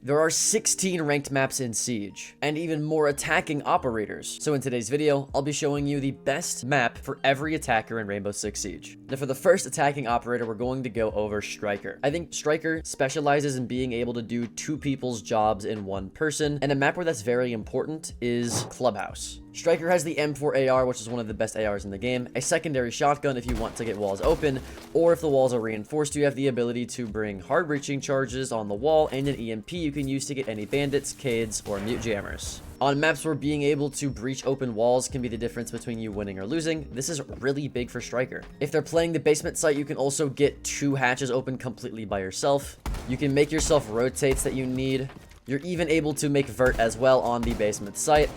There are 16 ranked maps in Siege, and even more attacking operators. So in today's video, I'll be showing you the best map for every attacker in Rainbow Six Siege. Now for the first attacking operator, we're going to go over Striker. I think Striker specializes in being able to do two people's jobs in one person, and a map where that's very important is Clubhouse. Striker has the M4 AR, which is one of the best ARs in the game, a secondary shotgun if you want to get walls open, or if the walls are reinforced, you have the ability to bring hard breaching charges on the wall, and an EMP you can use to get any bandits, cades, or mute jammers. On maps where being able to breach open walls can be the difference between you winning or losing, this is really big for Striker. If they're playing the basement site, you can also get 2 hatches open completely by yourself. You can make yourself rotates that you need. You're even able to make vert as well on the basement site,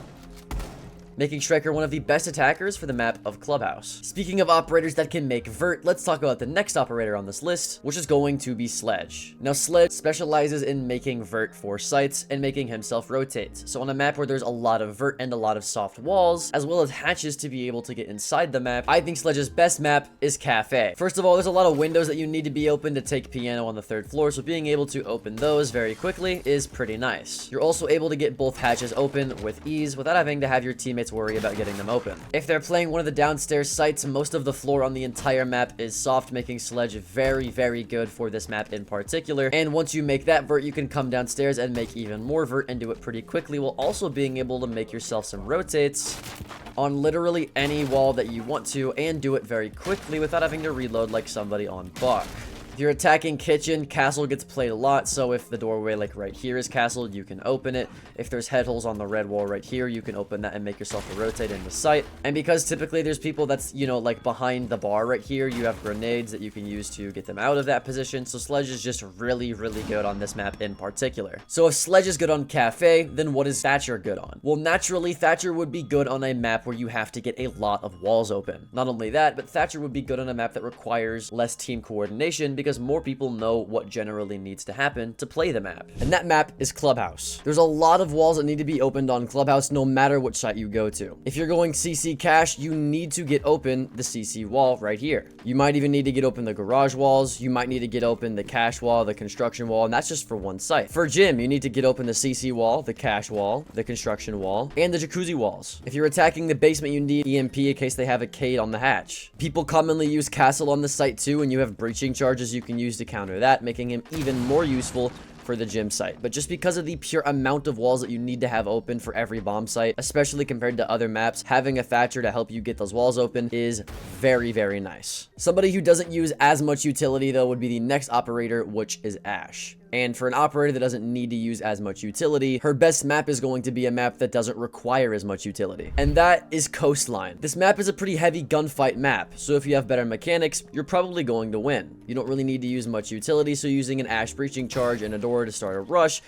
making Striker one of the best attackers for the map of Clubhouse. Speaking of operators that can make vert, let's talk about the next operator on this list, which is going to be Sledge. Now, Sledge specializes in making vert for sites and making himself rotate. So on a map where there's a lot of vert and a lot of soft walls, as well as hatches to be able to get inside the map, I think Sledge's best map is Cafe. First of all, there's a lot of windows that you need to be open to take piano on the 3rd floor, so being able to open those very quickly is pretty nice. You're also able to get both hatches open with ease without having to have your teammates worry about getting them open. If they're playing one of the downstairs sites, most of the floor on the entire map is soft, making Sledge very, very good for this map in particular. And once you make that vert, you can come downstairs and make even more vert and do it pretty quickly, while also being able to make yourself some rotates on literally any wall that you want to, and do it very quickly without having to reload like somebody on Bach. If you're attacking kitchen, castle gets played a lot, so if the doorway like right here is castled, you can open it. If there's head holes on the red wall right here, you can open that and make yourself a rotate in the site. And because typically there's people that's, you know, like behind the bar right here, you have grenades that you can use to get them out of that position. So Sledge is just really, really good on this map in particular. So if Sledge is good on Cafe, then what is Thatcher good on? Well, naturally, Thatcher would be good on a map where you have to get a lot of walls open. Not only that, but Thatcher would be good on a map that requires less team coordination, because more people know what generally needs to happen to play the map. And that map is Clubhouse. There's a lot of walls that need to be opened on Clubhouse no matter which site you go to. If you're going CC cache, you need to get open the CC wall right here. You might even need to get open the garage walls. You might need to get open the cache wall, the construction wall, and that's just for one site. For gym, you need to get open the CC wall, the cache wall, the construction wall, and the jacuzzi walls. If you're attacking the basement, you need EMP in case they have a cade on the hatch. People commonly use castle on the site too, and you have breaching charges you can use to counter that, making him even more useful for the gym site. But just because of the pure amount of walls that you need to have open for every bomb site, especially compared to other maps, having a Thatcher to help you get those walls open is very, very nice. Somebody who doesn't use as much utility though would be the next operator, which is Ash. And for an operator that doesn't need to use as much utility, her best map is going to be a map that doesn't require as much utility. And that is Coastline. This map is a pretty heavy gunfight map, so if you have better mechanics, you're probably going to win. You don't really need to use much utility, so using an Ash breaching charge and a door to start a rush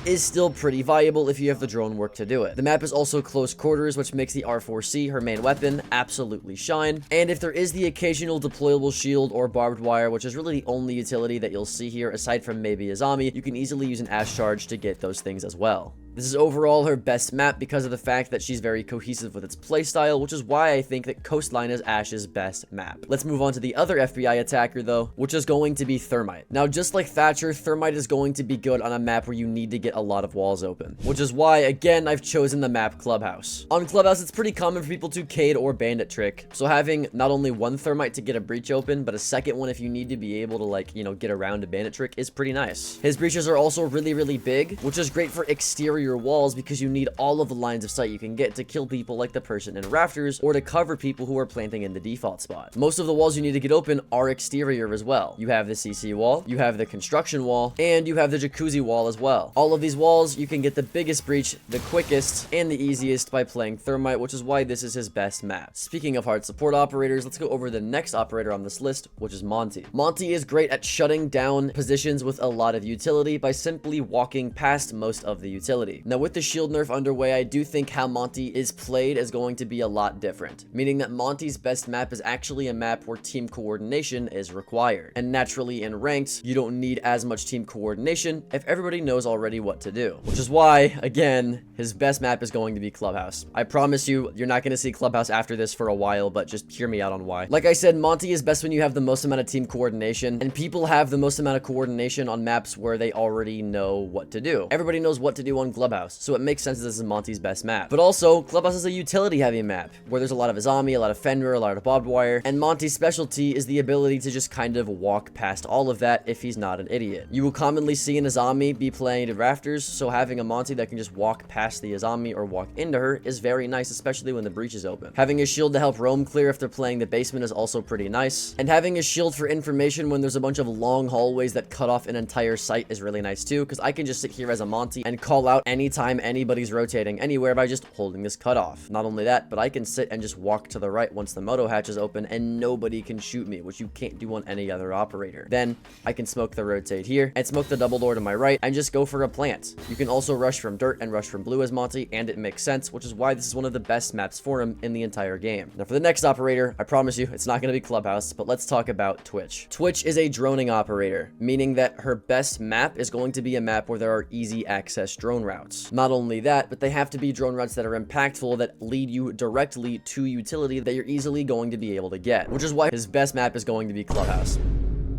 is still pretty viable if you have the drone work to do it. The map is also close quarters, which makes the R4C, her main weapon, absolutely shine. And if there is the occasional deployable shield or barbed wire, which is really the only utility that you'll see here aside from maybe a zombie, you can easily use an Ash charge to get those things as well. This is overall her best map because of the fact that she's very cohesive with its playstyle, which is why I think that Coastline is Ash's best map. Let's move on to the other FBI attacker though, which is going to be Thermite. Now, just like Thatcher, Thermite is going to be good on a map where you need to get a lot of walls open, which is why, again, I've chosen the map Clubhouse. On Clubhouse, it's pretty common for people to cade or bandit trick, so having not only one Thermite to get a breach open, but a second one if you need to be able to, like, you know, get around a bandit trick is pretty nice. His breaches are also really, really big, which is great for exterior walls because you need all of the lines of sight you can get to kill people like the person in rafters, or to cover people who are planting in the default spot. Most of the walls you need to get open are exterior as well. You have the CC wall, you have the construction wall, and you have the jacuzzi wall as well. All of these walls, you can get the biggest breach, the quickest, and the easiest by playing Thermite, which is why this is his best map. Speaking of hard support operators, let's go over the next operator on this list, which is Monty. Monty is great at shutting down positions with a lot of utility by simply walking past most of the utility. utility. Now with the shield nerf underway, I do think how Monty is played is going to be a lot different, meaning that Monty's best map is actually a map where team coordination is required. And naturally in ranked, you don't need as much team coordination if everybody knows already what to do. Which is why, again, his best map is going to be Clubhouse. I promise you, you're not going to see Clubhouse after this for a while, but just hear me out on why. Like I said, Monty is best when you have the most amount of team coordination, and people have the most amount of coordination on maps where they already know what to do. Everybody knows what to do on Clubhouse, so it makes sense that this is Monty's best map. But also, Clubhouse is a utility-heavy map, where there's a lot of Azami, a lot of Fenrir, a lot of barbed wire, and Monty's specialty is the ability to just kind of walk past all of that if he's not an idiot. You will commonly see an Azami be playing to rafters, so having a Monty that can just walk past the Azami or walk into her is very nice, especially when the breach is open. Having a shield to help roam clear if they're playing the basement is also pretty nice, and having a shield for information when there's a bunch of long hallways that cut off an entire site is really nice too, because I can just sit here as a Monty and call out anytime anybody's rotating anywhere by just holding this cutoff. Not only that, but I can sit and just walk to the right once the moto hatch is open and nobody can shoot me, which you can't do on any other operator. Then I can smoke the rotate here and smoke the double door to my right and just go for a plant. You can also rush from dirt and rush from blue as Monty, and it makes sense, which is why this is one of the best maps for him in the entire game. Now for the next operator, I promise you it's not going to be Clubhouse, but let's talk about Twitch. Twitch is a droning operator, meaning that her best map is going to be a map where there are easy access drone routes. Not only that, but they have to be drone routes that are impactful, that lead you directly to utility that you're easily going to be able to get, which is why his best map is going to be Clubhouse.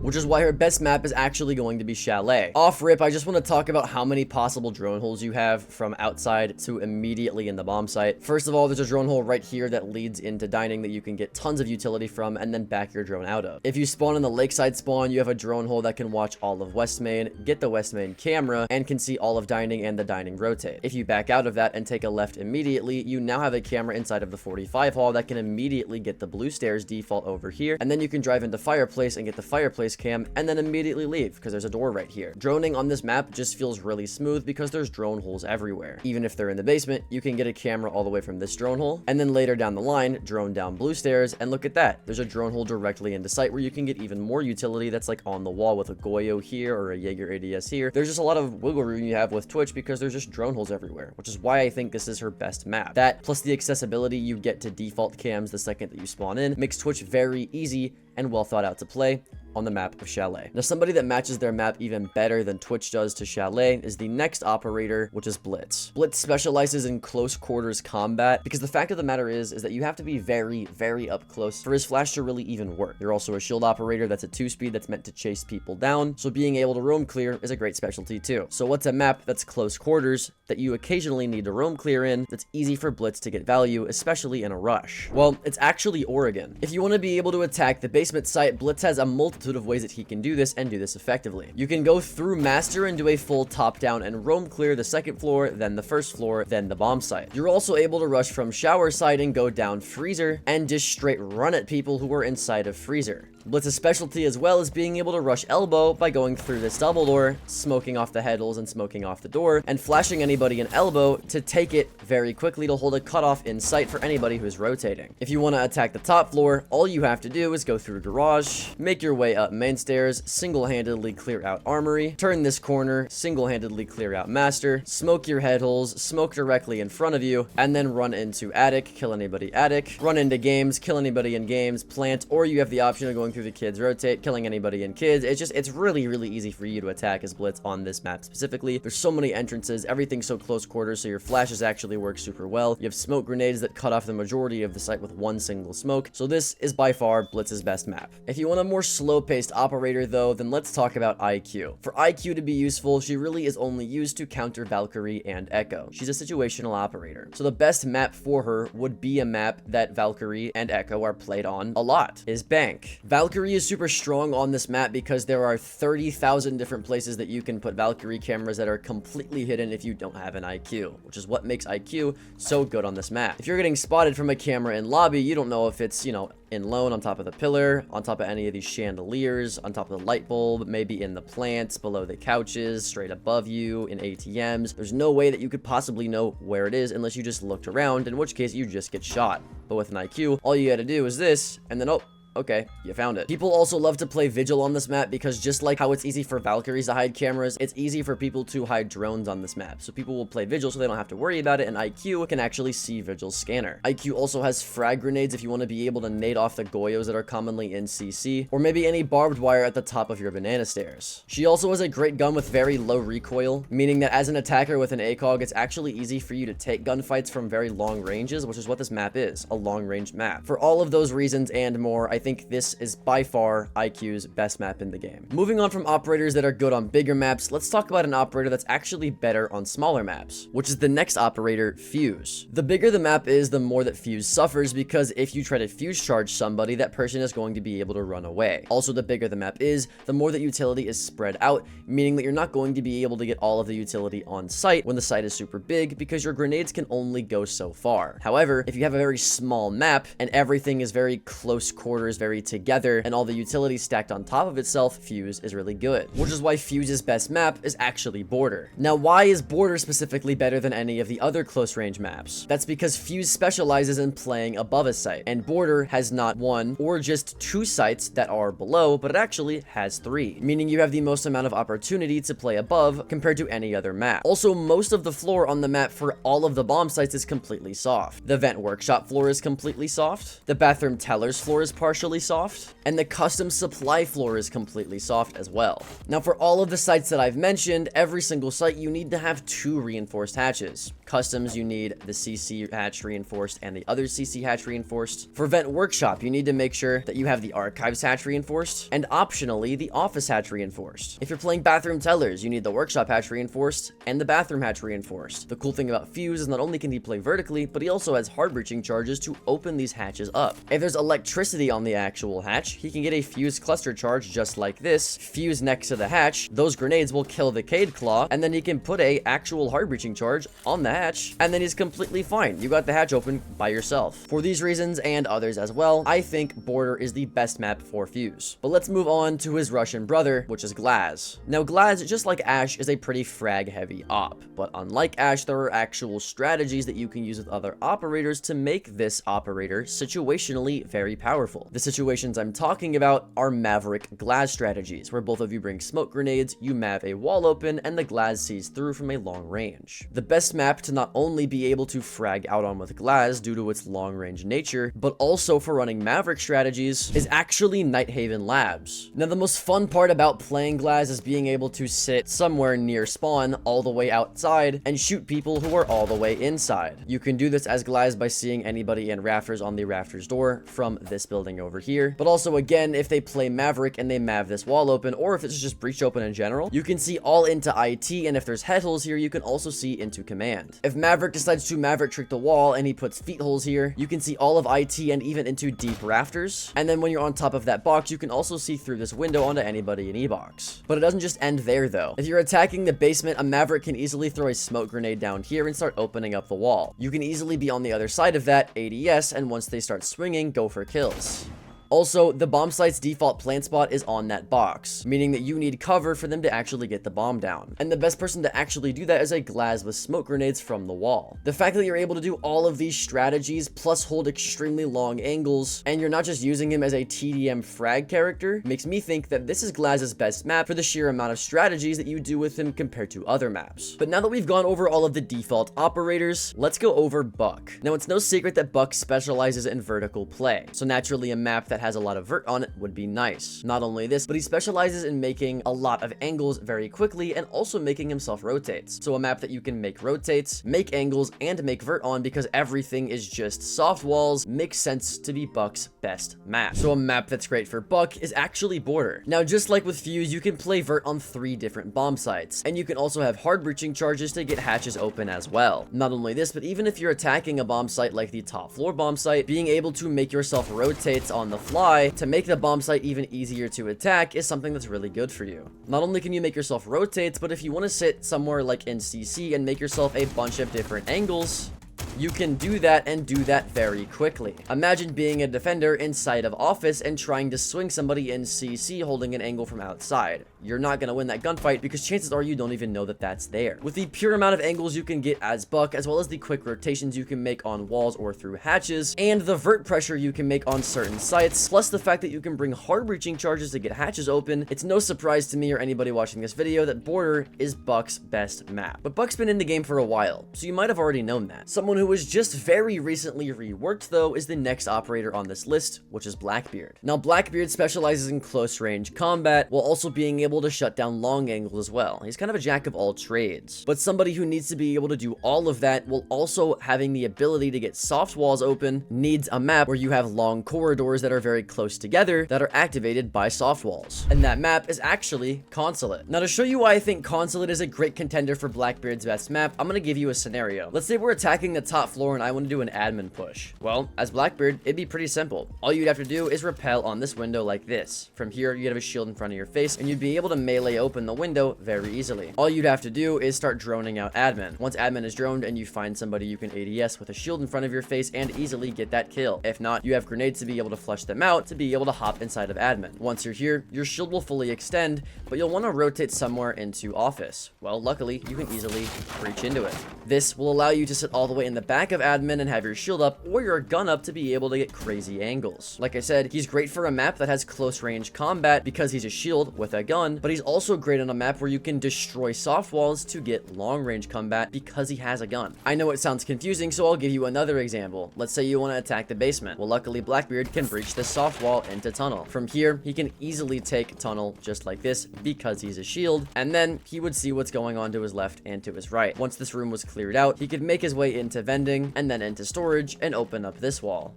Which is why her best map is actually going to be Chalet. Off rip, I just want to talk about how many possible drone holes you have from outside to immediately in the bomb site. First of all, there's a drone hole right here that leads into dining that you can get tons of utility from and then back your drone out of. If you spawn in the lakeside spawn, you have a drone hole that can watch all of West Main, get the West Main camera, and can see all of dining and the dining rotate. If you back out of that and take a left immediately, you now have a camera inside of the 45 hall that can immediately get the blue stairs default over here, and then you can drive into fireplace and get the fireplace cam and then immediately leave because there's a door right here. Droning on this map just feels really smooth because there's drone holes everywhere. Even if they're in the basement, you can get a camera all the way from this drone hole, and then later down the line, drone down blue stairs, and look at that. There's a drone hole directly into sight where you can get even more utility that's like on the wall with a Goyo here or a Jaeger ADS here. There's just a lot of wiggle room you have with Twitch because there's just drone holes everywhere, which is why I think this is her best map. That plus the accessibility you get to default cams the second that you spawn in makes Twitch very easy and well thought out to play on the map of Chalet. Now, somebody that matches their map even better than Twitch does to Chalet is the next operator, which is Blitz. Blitz specializes in close quarters combat because the fact of the matter is that you have to be very, very up close for his flash to really even work. You're also a shield operator that's a 2-speed that's meant to chase people down, so being able to roam clear is a great specialty too. So what's a map that's close quarters that you occasionally need to roam clear in that's easy for Blitz to get value, especially in a rush? Well, it's actually Oregon. If you want to be able to attack the basement site, Blitz has a multitude of ways that he can do this and do this effectively. You can go through master and do a full top down and roam clear the second floor, then the first floor, then the bomb site. You're also able to rush from shower side and go down freezer and just straight run at people who are inside of freezer. Blitz's specialty as well is being able to rush elbow by going through this double door, smoking off the head holes and smoking off the door, and flashing anybody in elbow to take it very quickly to hold a cutoff in sight for anybody who's rotating. If you want to attack the top floor, all you have to do is go through garage, make your way up main stairs, single-handedly clear out armory, turn this corner, single-handedly clear out master, smoke your head holes, smoke directly in front of you, and then run into attic, kill anybody attic, run into games, kill anybody in games, plant, or you have the option of going through the kids rotate, killing anybody in kids. It's really, really easy for you to attack as Blitz on this map specifically. There's so many entrances, everything's so close quarters, so your flashes actually work super well. You have smoke grenades that cut off the majority of the site with one single smoke, so this is by far Blitz's best map. If you want a more slow-paced operator though, then let's talk about IQ. For IQ to be useful, she really is only used to counter Valkyrie and Echo. She's a situational operator, so the best map for her would be a map that Valkyrie and Echo are played on a lot, is Bank. Valkyrie is super strong on this map because there are 30,000 different places that you can put Valkyrie cameras that are completely hidden if you don't have an IQ, which is what makes IQ so good on this map. If you're getting spotted from a camera in lobby, you don't know if it's, you know, in lone on top of the pillar, on top of any of these chandeliers, on top of the light bulb, maybe in the plants, below the couches, straight above you, in ATMs. There's no way that you could possibly know where it is unless you just looked around, in which case you just get shot. But with an IQ, all you gotta do is this, and then, oh, Okay, you found it. People also love to play Vigil on this map because just like how it's easy for Valkyries to hide cameras, it's easy for people to hide drones on this map. So people will play Vigil so they don't have to worry about it, and IQ can actually see Vigil's scanner. IQ also has frag grenades if you want to be able to nade off the Goyos that are commonly in CC, or maybe any barbed wire at the top of your banana stairs. She also has a great gun with very low recoil, meaning that as an attacker with an ACOG, it's actually easy for you to take gunfights from very long ranges, which is what this map is, a long-range map. For all of those reasons and more, I think this is by far IQ's best map in the game. Moving on from operators that are good on bigger maps, let's talk about an operator that's actually better on smaller maps, which is the next operator, Fuse. The bigger the map is, the more that Fuse suffers, because if you try to Fuse charge somebody, that person is going to be able to run away. Also, the bigger the map is, the more that utility is spread out, meaning that you're not going to be able to get all of the utility on site when the site is super big, because your grenades can only go so far. However, if you have a very small map and everything is very close quarters, very together, and all the utility stacked on top of itself, Fuse is really good. Which is why Fuse's best map is actually Border. Now, why is Border specifically better than any of the other close range maps? That's because Fuse specializes in playing above a site, and Border has not one or just two sites that are below, but it actually has three, meaning you have the most amount of opportunity to play above compared to any other map. Also, most of the floor on the map for all of the bomb sites is completely soft. The vent workshop floor is completely soft, the bathroom tellers floor is partially soft, and the custom supply floor is completely soft as well. Now, for all of the sites that I've mentioned, every single site you need to have two reinforced hatches. Customs, you need the CC hatch reinforced and the other CC hatch reinforced. For vent workshop, you need to make sure that you have the archives hatch reinforced and optionally the office hatch reinforced. If you're playing bathroom tellers, you need the workshop hatch reinforced and the bathroom hatch reinforced. The cool thing about Fuse is not only can he play vertically, but he also has hard breaching charges to open these hatches up. If there's electricity on the actual hatch, he can get a Fuse cluster charge just like this, fuse next to the hatch, those grenades will kill the Cade Claw, and then he can put a actual hard breaching charge on the hatch, and then he's completely fine. You got the hatch open by yourself. For these reasons and others as well, I think Border is the best map for Fuse. But let's move on to his Russian brother, which is Glaz. Now, Glaz, just like Ash, is a pretty frag heavy op, but unlike Ash, there are actual strategies that you can use with other operators to make this operator situationally very powerful. The situations I'm talking about are Maverick Glaz strategies, where both of you bring smoke grenades, you mav a wall open, and the Glaz sees through from a long range. The best map to not only be able to frag out on with Glaz due to its long range nature, but also for running Maverick strategies is actually Nighthaven Labs. Now, the most fun part about playing Glaz is being able to sit somewhere near spawn all the way outside and shoot people who are all the way inside. You can do this as Glaz by seeing anybody in rafters on the rafters door from this building over here, but also again, if they play Maverick and they mav this wall open, or if it's just breach open in general, you can see all into IT, and if there's head holes here, you can also see into command. If Maverick decides to Maverick trick the wall and he puts feet holes here, you can see all of IT and even into deep rafters, and then when you're on top of that box, you can also see through this window onto anybody in E-box. But it doesn't just end there though. If you're attacking the basement, a Maverick can easily throw a smoke grenade down here and start opening up the wall. You can easily be on the other side of that, ADS, and once they start swinging, go for kills. Also, the bomb site's default plant spot is on that box, meaning that you need cover for them to actually get the bomb down. And the best person to actually do that is a Glaz with smoke grenades from the wall. The fact that you're able to do all of these strategies, plus hold extremely long angles, and you're not just using him as a TDM frag character, makes me think that this is Glaz's best map for the sheer amount of strategies that you do with him compared to other maps. But now that we've gone over all of the default operators, let's go over Buck. Now, it's no secret that Buck specializes in vertical play, so naturally a map that has a lot of vert on it would be nice. Not only this, but he specializes in making a lot of angles very quickly and also making himself rotates. So a map that you can make rotates, make angles, and make vert on because everything is just soft walls makes sense to be Buck's best map. So a map that's great for Buck is actually Border. Now, just like with Fuse, you can play vert on 3 different bomb sites, and you can also have hard breaching charges to get hatches open as well. Not only this, but even if you're attacking a bomb site like the top floor bomb site, being able to make yourself rotates on the fly to make the bomb site even easier to attack is something that's really good for you. Not only can you make yourself rotates, but if you want to sit somewhere like in CC and make yourself a bunch of different angles, you can do that and do that very quickly. Imagine being a defender inside of office and trying to swing somebody in CC holding an angle from outside. you're not gonna win that gunfight because chances are you don't even know that that's there. With the pure amount of angles you can get as Buck, as well as the quick rotations you can make on walls or through hatches, and the vert pressure you can make on certain sites, plus the fact that you can bring hard breaching charges to get hatches open, it's no surprise to me or anybody watching this video that Border is Buck's best map. But Buck's been in the game for a while, so you might have already known that. Someone who was just very recently reworked though is the next operator on this list, which is Blackbeard. Now Blackbeard specializes in close range combat while also being able to shut down long angles as well. He's kind of a jack of all trades, but somebody who needs to be able to do all of that while also having the ability to get soft walls open needs a map where you have long corridors that are very close together that are activated by soft walls. And that map is actually Consulate. Now to show you why I think Consulate is a great contender for Blackbeard's best map, I'm gonna give you a scenario. Let's say we're attacking the top floor and I want to do an admin push. Well, as Blackbeard, it'd be pretty simple. All you'd have to do is rappel on this window like this. From here, you'd have a shield in front of your face and you'd be able to melee open the window very easily. All you'd have to do is start droning out admin. Once admin is droned and you find somebody you can ADS with a shield in front of your face and easily get that kill. If not, you have grenades to be able to flush them out to be able to hop inside of admin. Once you're here, your shield will fully extend, but you'll want to rotate somewhere into office. Well, luckily, you can easily reach into it. This will allow you to sit all the way in the back of admin and have your shield up or your gun up to be able to get crazy angles. Like I said, he's great for a map that has close range combat because he's a shield with a gun, but he's also great on a map where you can destroy soft walls to get long range combat because he has a gun. I know it sounds confusing, so I'll give you another example. Let's say you want to attack the basement. Well, luckily Blackbeard can breach this soft wall into tunnel. From here, he can easily take tunnel just like this because he's a shield, and then he would see what's going on to his left and to his right. Once this room was cleared out, he could make his way into vending and then into storage and open up this wall.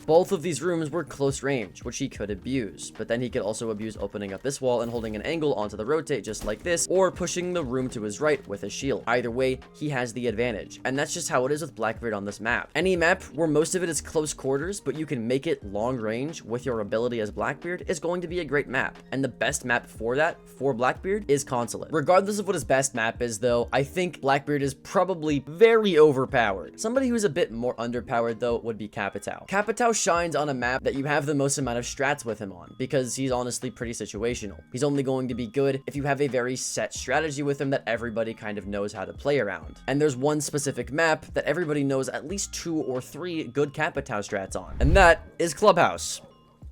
Both of these rooms were close range, which he could abuse, but then he could also abuse opening up this wall and holding an angle onto the rotate just like this, or pushing the room to his right with a shield. Either way, he has the advantage, and that's just how it is with Blackbeard on this map. Any map where most of it is close quarters, but you can make it long range with your ability as Blackbeard is going to be a great map, and the best map for that, for Blackbeard, is Consulate. Regardless of what his best map is though, I think Blackbeard is probably very overpowered. Somebody who's a bit more underpowered though would be Capitao. Capitao shines on a map that you have the most amount of strats with him on because he's honestly pretty situational. He's only going to be good if you have a very set strategy with him that everybody kind of knows how to play around. And there's one specific map that everybody knows at least 2 or 3 good Capitao strats on, and that is Clubhouse.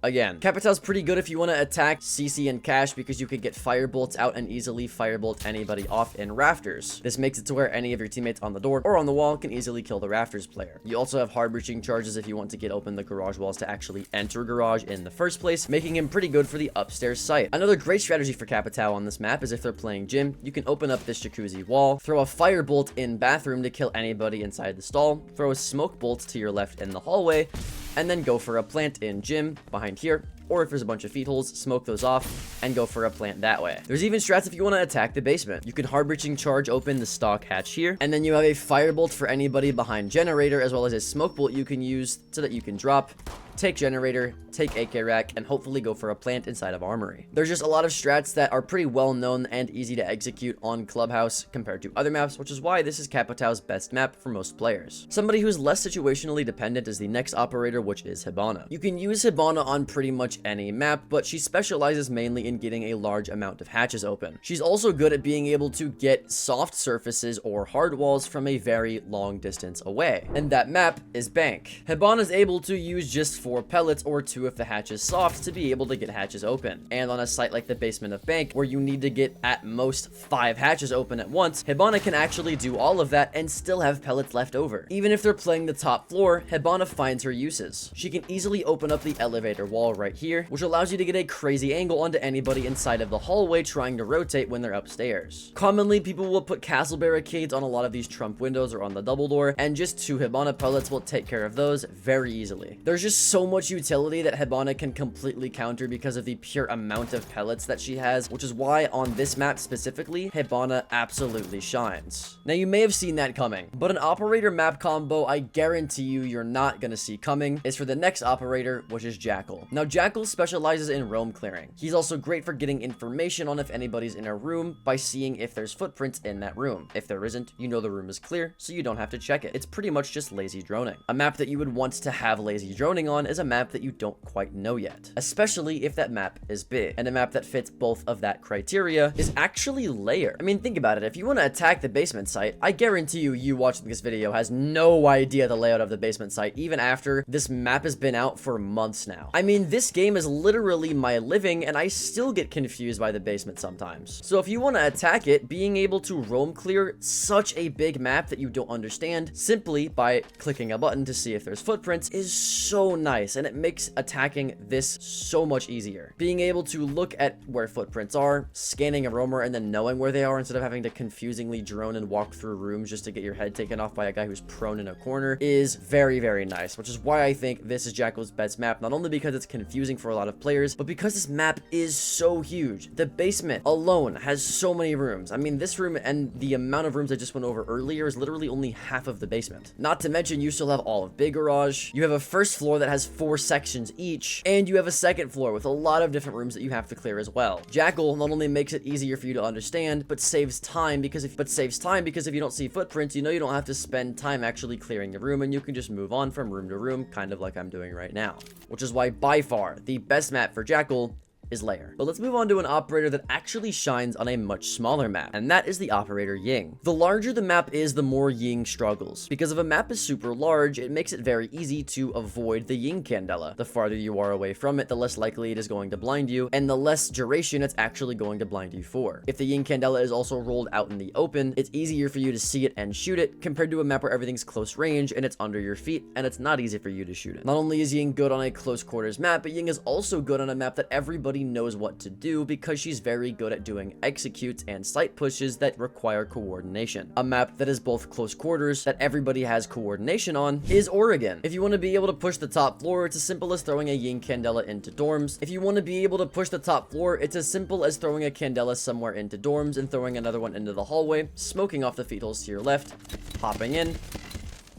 Again, Capitao's pretty good if you want to attack CC and Cash because you could get firebolts out and easily firebolt anybody off in rafters. This makes it to where any of your teammates on the door or on the wall can easily kill the rafters player. You also have hard breaching charges if you want to get open the garage walls to actually enter garage in the first place, making him pretty good for the upstairs site. Another great strategy for Capitao on this map is if they're playing gym, you can open up this jacuzzi wall, throw a firebolt in bathroom to kill anybody inside the stall, throw a smoke bolt to your left in the hallway, and then go for a plant in gym behind here, or if there's a bunch of feet holes, smoke those off and go for a plant that way. There's even strats if you want to attack the basement. You can hard breaching charge open the stock hatch here, and then you have a firebolt for anybody behind generator, as well as a smoke bolt you can use so that you can drop, take generator, take AK rack, and hopefully go for a plant inside of armory. There's just a lot of strats that are pretty well known and easy to execute on Clubhouse compared to other maps, which is why this is Capitao's best map for most players. Somebody who's less situationally dependent is the next operator, which is Hibana. You can use Hibana on pretty much any map, but she specializes mainly in getting a large amount of hatches open. She's also good at being able to get soft surfaces or hard walls from a very long distance away, and that map is Bank. Hibana is able to use just 4 pellets or 2 if the hatch is soft to be able to get hatches open, and on a site like the basement of Bank where you need to get at most 5 hatches open at once, Hibana can actually do all of that and still have pellets left over. Even if they're playing the top floor, Hibana finds her uses. She can easily open up the elevator wall right here, which allows you to get a crazy angle onto anybody inside of the hallway trying to rotate when they're upstairs. Commonly, people will put castle barricades on a lot of these trump windows or on the double door, and just 2 Hibana pellets will take care of those very easily. There's just so much utility that Hibana can completely counter because of the pure amount of pellets that she has, which is why on this map specifically, Hibana absolutely shines. Now, you may have seen that coming, but an operator map combo I guarantee you're not gonna see coming is for the next operator, which is Jackal. Now, Jackal specializes in roam clearing. He's also great for getting information on if anybody's in a room by seeing if there's footprints in that room. If there isn't, you know the room is clear, so you don't have to check it. It's pretty much just lazy droning. A map that you would want to have lazy droning on on is a map that you don't quite know yet, especially if that map is big. And a map that fits both of that criteria is actually Lair. I mean, think about it. If you want to attack the basement site, I guarantee you watching this video has no idea the layout of the basement site, even after this map has been out for months now. I mean, this game is literally my living, and I still get confused by the basement sometimes. So if you want to attack it, being able to roam clear such a big map that you don't understand simply by clicking a button to see if there's footprints is so nice, and it makes attacking this so much easier. Being able to look at where footprints are, scanning a roamer, and then knowing where they are instead of having to confusingly drone and walk through rooms just to get your head taken off by a guy who's prone in a corner is very, very nice, which is why I think this is Jackal's best map, not only because it's confusing for a lot of players, but because this map is so huge. The basement alone has so many rooms. I mean, this room and the amount of rooms I just went over earlier is literally only half of the basement. Not to mention, you still have all of Big Garage, you have a first floor that has 4 sections each, and you have a second floor with a lot of different rooms that you have to clear as well. Jackal not only makes it easier for you to understand, but saves time because if you don't see footprints, you know you don't have to spend time actually clearing the room, and you can just move on from room to room, kind of like I'm doing right now. Which is why, by far, the best map for Jackal is Lair. But let's move on to an operator that actually shines on a much smaller map, and that is the operator Ying. The larger the map is, the more Ying struggles. Because if a map is super large, it makes it very easy to avoid the Ying Candela. The farther you are away from it, the less likely it is going to blind you, and the less duration it's actually going to blind you for. If the Ying Candela is also rolled out in the open, it's easier for you to see it and shoot it, compared to a map where everything's close range and it's under your feet, and it's not easy for you to shoot it. Not only is Ying good on a close quarters map, but Ying is also good on a map that everybody knows what to do, because she's very good at doing executes and site pushes that require coordination. A map that is both close quarters that everybody has coordination on is Oregon. If you want to be able to push the top floor, it's as simple as throwing a Ying Candela into dorms. If you want to be able to push the top floor, it's as simple as throwing a Candela somewhere into dorms and throwing another one into the hallway, smoking off the feed holes to your left, hopping in,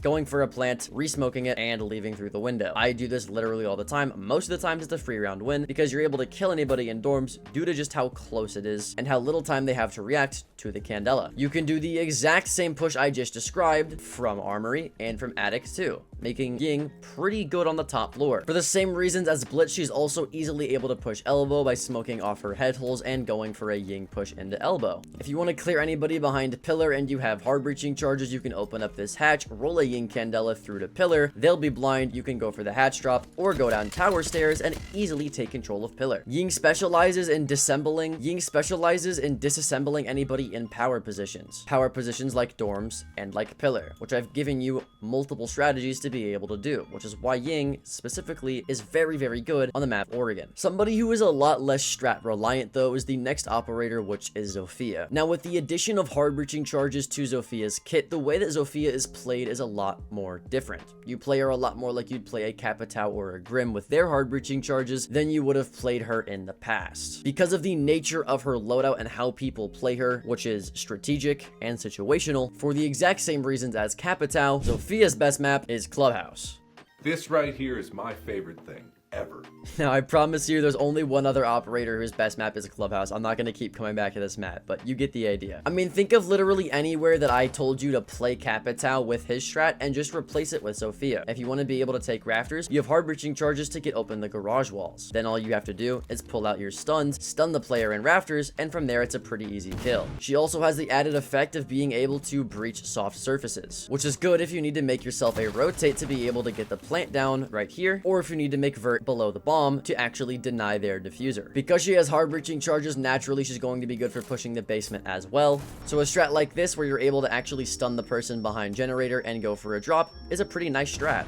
going for a plant, re-smoking it, and leaving through the window. I do this literally all the time. Most of the times it's a free round win, because you're able to kill anybody in dorms due to just how close it is and how little time they have to react to the Candela. You can do the exact same push I just described from Armory and from Attic too, making Ying pretty good on the top floor. For the same reasons as Blitz, she's also easily able to push elbow by smoking off her head holes and going for a Ying push into elbow. If you want to clear anybody behind pillar and you have hard breaching charges, you can open up this hatch, roll a Ying Candela through to pillar, they'll be blind, you can go for the hatch drop or go down tower stairs and easily take control of pillar. Ying specializes in disassembling anybody in power positions like dorms and like pillar, which I've given you multiple strategies to be able to do, which is why Ying specifically is very, very good on the map Oregon. Somebody who is a lot less strat reliant though is the next operator, which is Zofia. Now, with the addition of hard breaching charges to Zofia's kit, the way that Zofia is played is a lot more different. You play her a lot more like you'd play a Capitao or a Grim with their hard breaching charges than you would have played her in the past. Because of the nature of her loadout and how people play her, which is strategic and situational, for the exact same reasons as Capitao, Zofia's best map is Clubhouse. This right here is my favorite thing ever. Now, I promise you there's only one other operator whose best map is a Clubhouse. I'm not going to keep coming back to this map, but you get the idea. I mean, think of literally anywhere that I told you to play Capitao with his strat and just replace it with Zofia. If you want to be able to take rafters, you have hard breaching charges to get open the garage walls. Then all you have to do is pull out your stuns, stun the player in rafters, and from there it's a pretty easy kill. She also has the added effect of being able to breach soft surfaces, which is good if you need to make yourself a rotate to be able to get the plant down right here, or if you need to make vert below the bomb to actually deny their diffuser. Because she has hard breaching charges, naturally she's going to be good for pushing the basement as well. So a strat like this, where you're able to actually stun the person behind generator and go for a drop, is a pretty nice strat.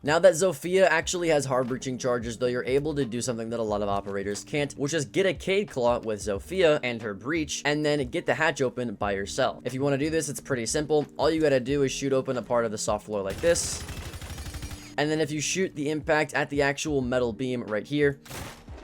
Now that Zofia actually has hard breaching charges, though, you're able to do something that a lot of operators can't, which is get a Cade Claw with Zofia and her breach, and then get the hatch open by yourself. If you want to do this, it's pretty simple. All you gotta do is shoot open a part of the soft floor like this, and then if you shoot the impact at the actual metal beam right here,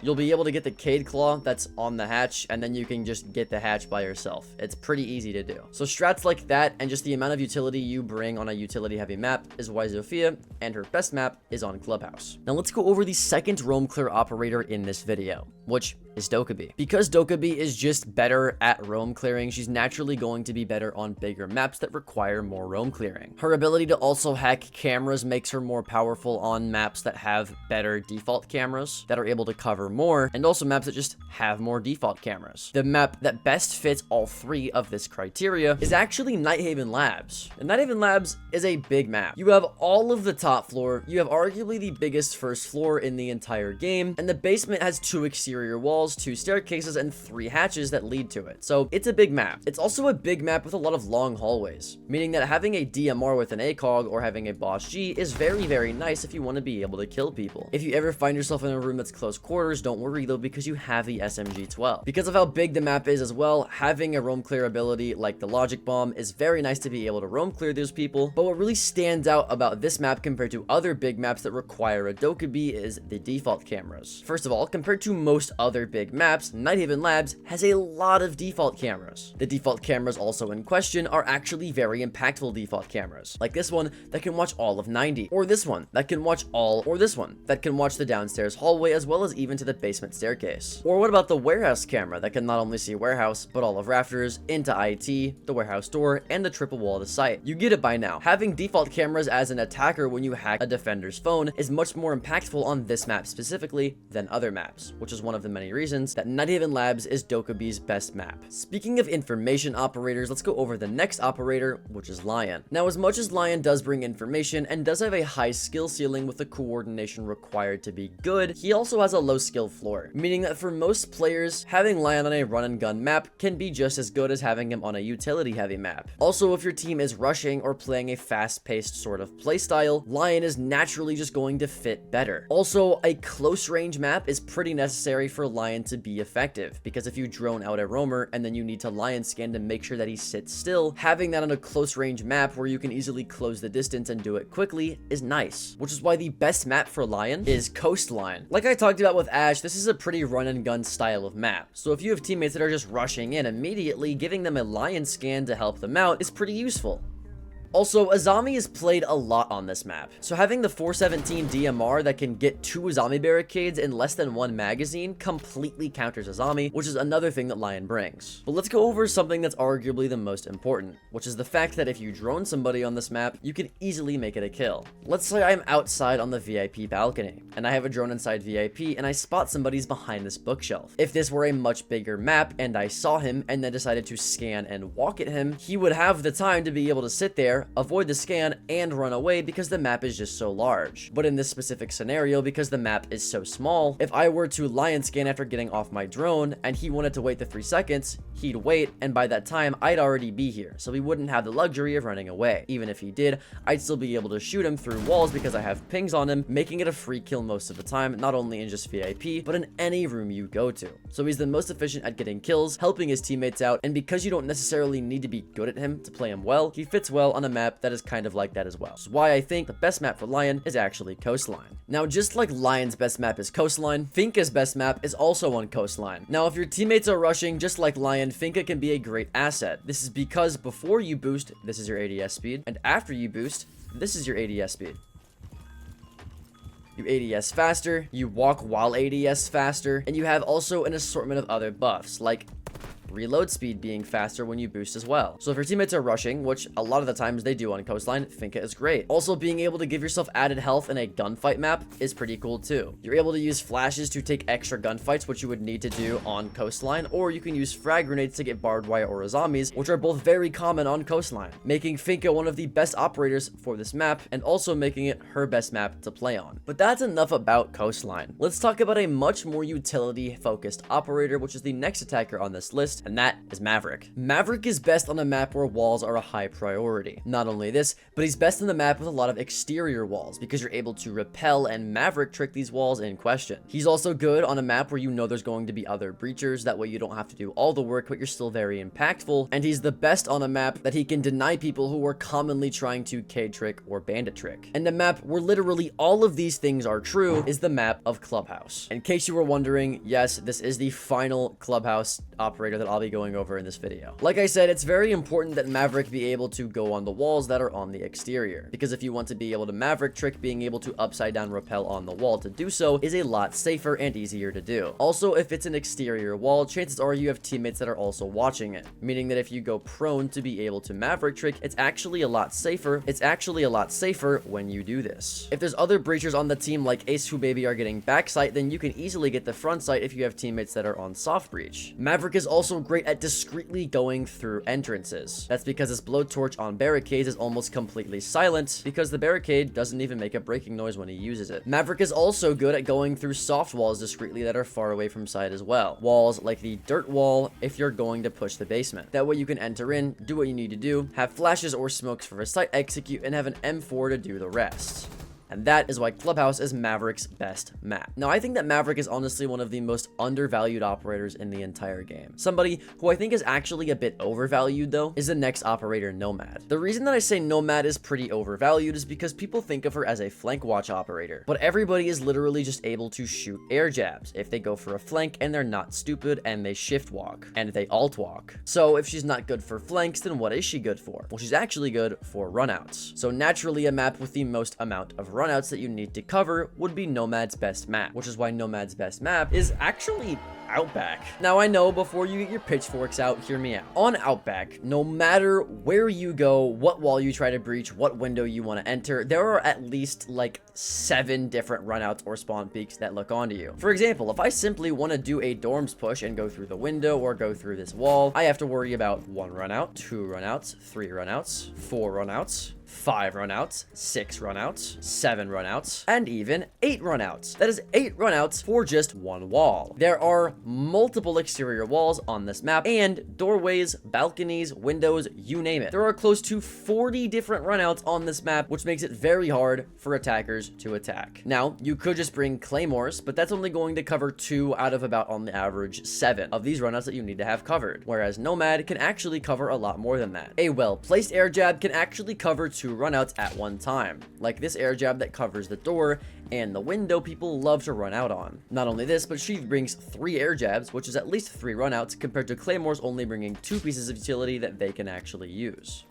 you'll be able to get the Cade Claw that's on the hatch, and then you can just get the hatch by yourself. It's pretty easy to do. So strats like that and just the amount of utility you bring on a utility heavy map is why Zofia and her best map is on Clubhouse. Now let's go over the second roam clear operator in this video, which is Dokkaebi. Because Dokkaebi is just better at roam clearing, she's naturally going to be better on bigger maps that require more roam clearing. Her ability to also hack cameras makes her more powerful on maps that have better default cameras that are able to cover more, and also maps that just have more default cameras. The map that best fits all three of this criteria is actually Nighthaven Labs. And Nighthaven Labs is a big map. You have all of the top floor, you have arguably the biggest first floor in the entire game, and the basement has 2 exterior walls, 2 staircases, and 3 hatches that lead to it. So it's a big map. It's also a big map with a lot of long hallways, meaning that having a DMR with an ACOG or having a Boss G is very, very nice if you want to be able to kill people. If you ever find yourself in a room that's close quarters, don't worry though, because you have the SMG-12. Because of how big the map is as well, having a roam clear ability like the Logic Bomb is very nice to be able to roam clear those people. But what really stands out about this map compared to other big maps that require a Dokkaebi is the default cameras. First of all, compared to most other big maps, Nighthaven Labs has a lot of default cameras. The default cameras also in question are actually very impactful default cameras, like this one that can watch all of 90, or this one that can watch all, or this one that can watch the downstairs hallway as well as even to the basement staircase. Or what about the warehouse camera that can not only see warehouse, but all of rafters, into IT, the warehouse door, and the triple wall of the site. You get it by now. Having default cameras as an attacker when you hack a defender's phone is much more impactful on this map specifically than other maps, which is one of the many reasons that Nighthaven Labs is Dokkaebi's best map. Speaking of information operators, let's go over the next operator, which is Lion. Now, as much as Lion does bring information and does have a high skill ceiling with the coordination required to be good, he also has a low skill floor, meaning that for most players, having Lion on a run and gun map can be just as good as having him on a utility heavy map. Also, if your team is rushing or playing a fast-paced sort of playstyle, Lion is naturally just going to fit better. Also, a close range map is pretty necessary for Lion to be effective, because if you drone out a roamer and then you need to Lion scan to make sure that he sits still, having that on a close range map where you can easily close the distance and do it quickly is nice, which is why the best map for Lion is Coastline. Like I talked about with Ash, this is a pretty run and gun style of map, so if you have teammates that are just rushing in immediately, giving them a Lion scan to help them out is pretty useful. Also, Azami is played a lot on this map, so having the 417 DMR that can get 2 Azami barricades in less than 1 magazine completely counters Azami, which is another thing that Lion brings. But let's go over something that's arguably the most important, which is the fact that if you drone somebody on this map, you can easily make it a kill. Let's say I'm outside on the VIP balcony, and I have a drone inside VIP, and I spot somebody's behind this bookshelf. If this were a much bigger map, and I saw him, and then decided to scan and walk at him, he would have the time to be able to sit there, avoid the scan, and run away because the map is just so large. But in this specific scenario, because the map is so small, if I were to Lion scan after getting off my drone, and he wanted to wait the 3 seconds, he'd wait, and by that time, I'd already be here, so he wouldn't have the luxury of running away. Even if he did, I'd still be able to shoot him through walls because I have pings on him, making it a free kill most of the time, not only in just VIP, but in any room you go to. So he's the most efficient at getting kills, helping his teammates out, and because you don't necessarily need to be good at him to play him well, he fits well on a map that is kind of like that as well. Which is why I think the best map for Lion is actually Coastline. Now, just like Lion's best map is Coastline, Finka's best map is also on Coastline. Now, if your teammates are rushing just like Lion, Finka can be a great asset. This is because before you boost, this is your ADS speed, and after you boost, this is your ADS speed. You ADS faster, you walk while ADS faster, and you have also an assortment of other buffs, like reload speed being faster when you boost as well. So if your teammates are rushing, which a lot of the times they do on Coastline, Finka is great. Also, being able to give yourself added health in a gunfight map is pretty cool too. You're able to use flashes to take extra gunfights, which you would need to do on Coastline, or you can use frag grenades to get barbed wire or Azamis, which are both very common on Coastline, making Finka one of the best operators for this map, and also making it her best map to play on. But that's enough about Coastline. Let's talk about a much more utility-focused operator, which is the next attacker on this list, and that is Maverick. Maverick is best on a map where walls are a high priority. Not only this, but he's best on the map with a lot of exterior walls because you're able to repel and Maverick trick these walls in question. He's also good on a map where you know there's going to be other breachers, that way you don't have to do all the work, but you're still very impactful, and he's the best on a map that he can deny people who are commonly trying to K-trick or bandit trick. And the map where literally all of these things are true is the map of Clubhouse. In case you were wondering, yes, this is the final Clubhouse operator that I'll be going over in this video. Like I said, it's very important that Maverick be able to go on the walls that are on the exterior, because if you want to be able to Maverick trick, being able to upside down rappel on the wall to do so is a lot safer and easier to do. Also, if it's an exterior wall, chances are you have teammates that are also watching it, meaning that if you go prone to be able to Maverick trick, it's actually a lot safer. It's actually a lot safer when you do this. If there's other breachers on the team like Ace who maybe are getting backside, then you can easily get the front sight if you have teammates that are on soft breach. Maverick is also great at discreetly going through entrances. That's because his blowtorch on barricades is almost completely silent because the barricade doesn't even make a breaking noise when he uses it. Maverick is also good at going through soft walls discreetly that are far away from sight as well. Walls like the dirt wall if you're going to push the basement. That way you can enter in, do what you need to do, have flashes or smokes for a site execute, and have an M4 to do the rest. And that is why Clubhouse is Maverick's best map. Now, I think that Maverick is honestly one of the most undervalued operators in the entire game. Somebody who I think is actually a bit overvalued, though, is the next operator, Nomad. The reason that I say Nomad is pretty overvalued is because people think of her as a flank watch operator, but everybody is literally just able to shoot air jabs if they go for a flank and they're not stupid and they shift walk and they alt walk. So if she's not good for flanks, then what is she good for? Well, she's actually good for runouts. So naturally, a map with the most amount of runouts that you need to cover would be Nomad's best map, which is why Nomad's best map is actually Outback. Now, I know, before you get your pitchforks out, hear me out. On Outback, no matter where you go, what wall you try to breach, what window you want to enter, there are at least like 7 different runouts or spawn peaks that look onto you. For example, if I simply want to do a dorms push and go through the window or go through this wall, I have to worry about 1 runout, 2 runouts, 3 runouts, 4 runouts, 5 runouts, 6 runouts, 7 runouts, and even 8 runouts. That is 8 runouts for just 1 wall. There are multiple exterior walls on this map, and doorways, balconies, windows, you name it. There are close to 40 different runouts on this map, which makes it very hard for attackers to attack. Now, you could just bring claymores, but that's only going to cover 2 out of about, on the average, 7 of these runouts that you need to have covered, whereas Nomad can actually cover a lot more than that. A well-placed air jab can actually cover 2 runouts at one time, like this air jab that covers the door and the window people love to run out on. Not only this, but she brings 3 air jabs, which is at least 3 runouts, compared to claymores only bringing 2 pieces of utility that they can actually use.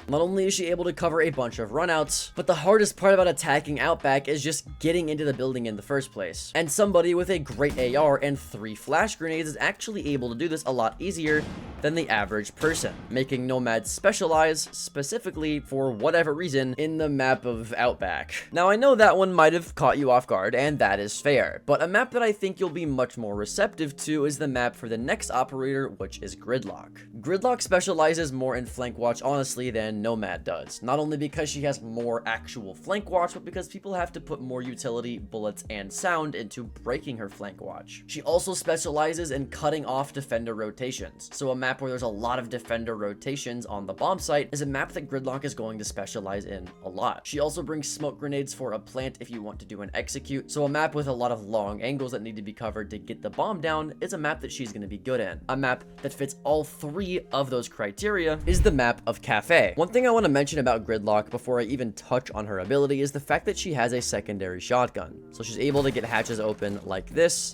Not only is she able to cover a bunch of runouts, but the hardest part about attacking Outback is just getting into the building in the first place. And somebody with a great AR and 3 flash grenades is actually able to do this a lot easier than the average person, making Nomad specialize specifically for whatever reason in the map of Outback. Now, I know that one might have caught you off guard, and that is fair, but a map that I think you'll be much more receptive to is the map for the next operator, which is Gridlock. Gridlock specializes more in flank watch, honestly, than Nomad does, not only because she has more actual flank watch, but because people have to put more utility, bullets, and sound into breaking her flank watch. She also specializes in cutting off defender rotations, so a map where there's a lot of defender rotations on the bomb site is a map that Gridlock is going to specialize in a lot. She also brings smoke grenades for a plant if you want to do an execute, so a map with a lot of long angles that need to be covered to get the bomb down is a map that she's going to be good in. A map that fits all 3 of those criteria is the map of Cafe. One thing I want to mention about Gridlock before I even touch on her ability is the fact that she has a secondary shotgun, so she's able to get hatches open like this.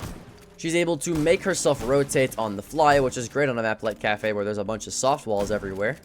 She's able to make herself rotate on the fly, which is great on a map like Cafe where there's a bunch of soft walls everywhere.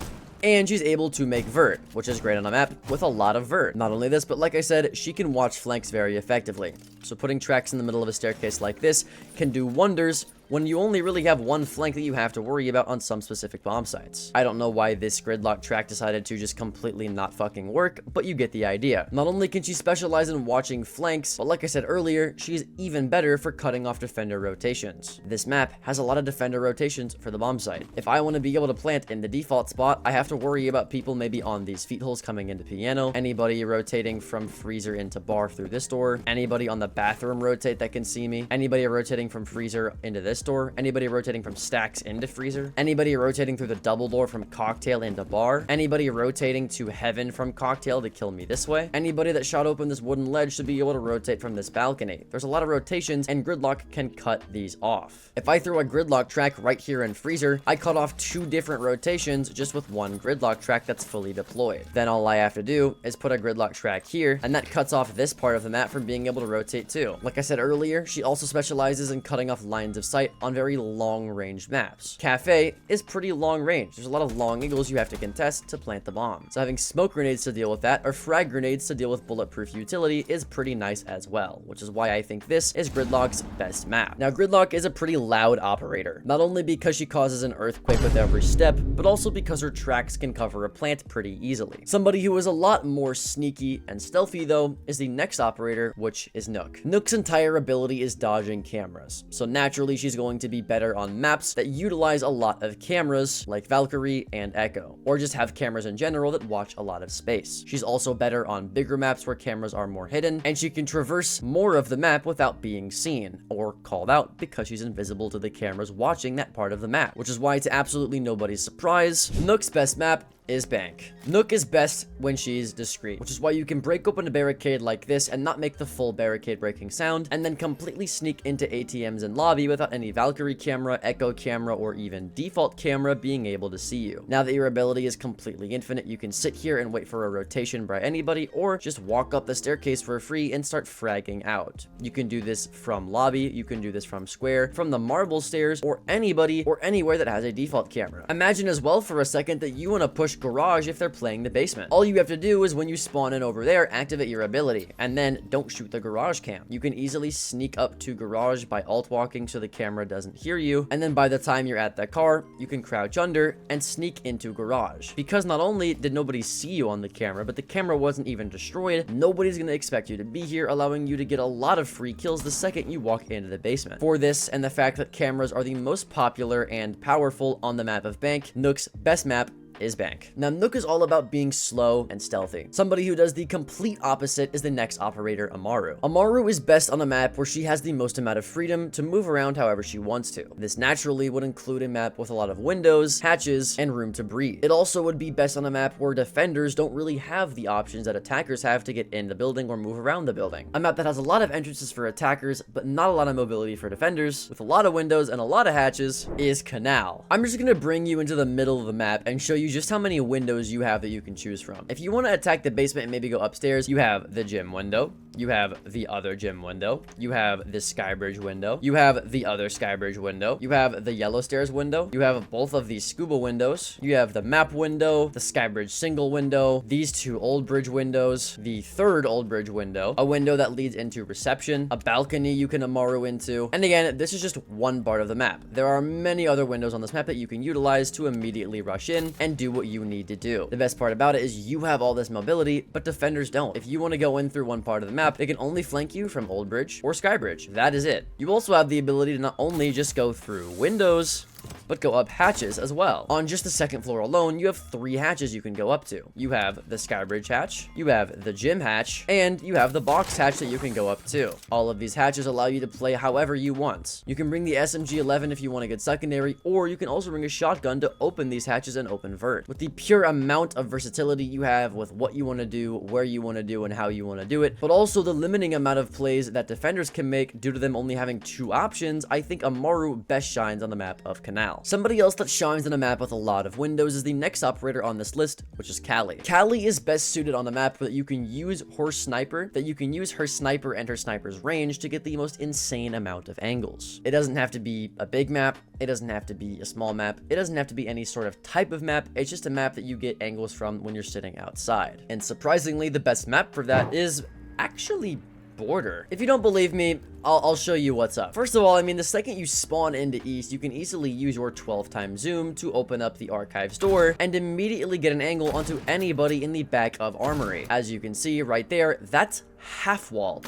And she's able to make vert, which is great on a map with a lot of vert. Not only this, but like I said, she can watch flanks very effectively. So putting tracks in the middle of a staircase like this can do wonders when you only really have 1 flank that you have to worry about on some specific bomb sites. I don't know why this Gridlock track decided to just completely not fucking work, but you get the idea. Not only can she specialize in watching flanks, but like I said earlier, she's even better for cutting off defender rotations. This map has a lot of defender rotations for the bomb site. If I want to be able to plant in the default spot, I have to worry about people maybe on these feet holes coming into piano, anybody rotating from freezer into bar through this door, anybody on the bathroom rotate that can see me, anybody rotating from freezer into this this door, anybody rotating from stacks into freezer, anybody rotating through the double door from cocktail into bar, anybody rotating to heaven from cocktail to kill me this way, anybody that shot open this wooden ledge should be able to rotate from this balcony. There's a lot of rotations, and gridlock can cut these off. If I throw a gridlock track right here in freezer, I cut off 2 different rotations just with one gridlock track that's fully deployed. Then all I have to do is put a gridlock track here, and that cuts off this part of the map from being able to rotate too. Like I said earlier, she also specializes in cutting off lines of sight on very long-range maps. Cafe is pretty long range. There's a lot of long angles you have to contest to plant the bomb. So having smoke grenades to deal with that, or frag grenades to deal with bulletproof utility is pretty nice as well, which is why I think this is Gridlock's best map. Now, Gridlock is a pretty loud operator, not only because she causes an earthquake with every step, but also because her tracks can cover a plant pretty easily. Somebody who is a lot more sneaky and stealthy, though, is the next operator, which is Nook. Nook's entire ability is dodging cameras, so naturally she's going to be better on maps that utilize a lot of cameras, like Valkyrie and Echo, or just have cameras in general that watch a lot of space. She's also better on bigger maps where cameras are more hidden, and she can traverse more of the map without being seen, or called out because she's invisible to the cameras watching that part of the map, which is why, to absolutely nobody's surprise, Nook's best map is Bank. Nook is best when she's discreet, which is why you can break open a barricade like this and not make the full barricade breaking sound, and then completely sneak into ATMs and lobby without any Valkyrie camera, Echo camera, or even default camera being able to see you. Now that your ability is completely infinite, you can sit here and wait for a rotation by anybody, or just walk up the staircase for free and start fragging out. You can do this from lobby, you can do this from square, from the marble stairs, or anybody or anywhere that has a default camera. Imagine as well for a second that you want to push garage if they're playing the basement. All you have to do is when you spawn in over there, activate your ability, and then don't shoot the garage cam. You can easily sneak up to garage by alt walking so the camera doesn't hear you, and then by the time you're at that car, you can crouch under and sneak into garage. Because not only did nobody see you on the camera, but the camera wasn't even destroyed, nobody's gonna expect you to be here, allowing you to get a lot of free kills the second you walk into the basement. For this, and the fact that cameras are the most popular and powerful on the map of Bank, Nook's best map is Bank. Now, Nook is all about being slow and stealthy. Somebody who does the complete opposite is the next operator, Amaru. Amaru is best on a map where she has the most amount of freedom to move around however she wants to. This naturally would include a map with a lot of windows, hatches, and room to breathe. It also would be best on a map where defenders don't really have the options that attackers have to get in the building or move around the building. A map that has a lot of entrances for attackers, but not a lot of mobility for defenders, with a lot of windows and a lot of hatches, is Canal. I'm just gonna bring you into the middle of the map and show you just how many windows you have that you can choose from. If you want to attack the basement and maybe go upstairs, you have the gym window, you have the other gym window, you have this skybridge window, you have the other skybridge window, you have the yellow stairs window, you have both of these scuba windows, you have the map window, the skybridge single window, these 2 old bridge windows, the 3rd old bridge window, a window that leads into reception, a balcony you can Amaru into, and again, this is just one part of the map. There are many other windows on this map that you can utilize to immediately rush in and do what you need to do. The best part about it is you have all this mobility, but defenders don't. If you want to go in through one part of the map, they can only flank you from Old Bridge or Skybridge. That is it. You also have the ability to not only just go through windows, but go up hatches as well. On just the 2nd floor alone, you have 3 hatches you can go up to. You have the Skybridge hatch, you have the gym hatch, and you have the box hatch that you can go up to. All of these hatches allow you to play however you want. You can bring the SMG-11 if you want to get secondary, or you can also bring a shotgun to open these hatches and open vert. With the pure amount of versatility you have with what you want to do, where you want to do, and how you want to do it, but also the limiting amount of plays that defenders can make due to them only having 2 options, I think Amaru best shines on the map of Canal. Somebody else that shines on a map with a lot of windows is the next operator on this list, which is Callie. Callie is best suited on the map that you can use her sniper, and her sniper's range to get the most insane amount of angles. It doesn't have to be a big map, it doesn't have to be a small map, it doesn't have to be any sort of type of map, it's just a map that you get angles from when you're sitting outside. And surprisingly, the best map for that is actually Border. If you don't believe me, I'll show you what's up. First of all, I mean, the second you spawn into East, you can easily use your 12x zoom to open up the archives door and immediately get an angle onto anybody in the back of Armory. As you can see right there, that's half walled.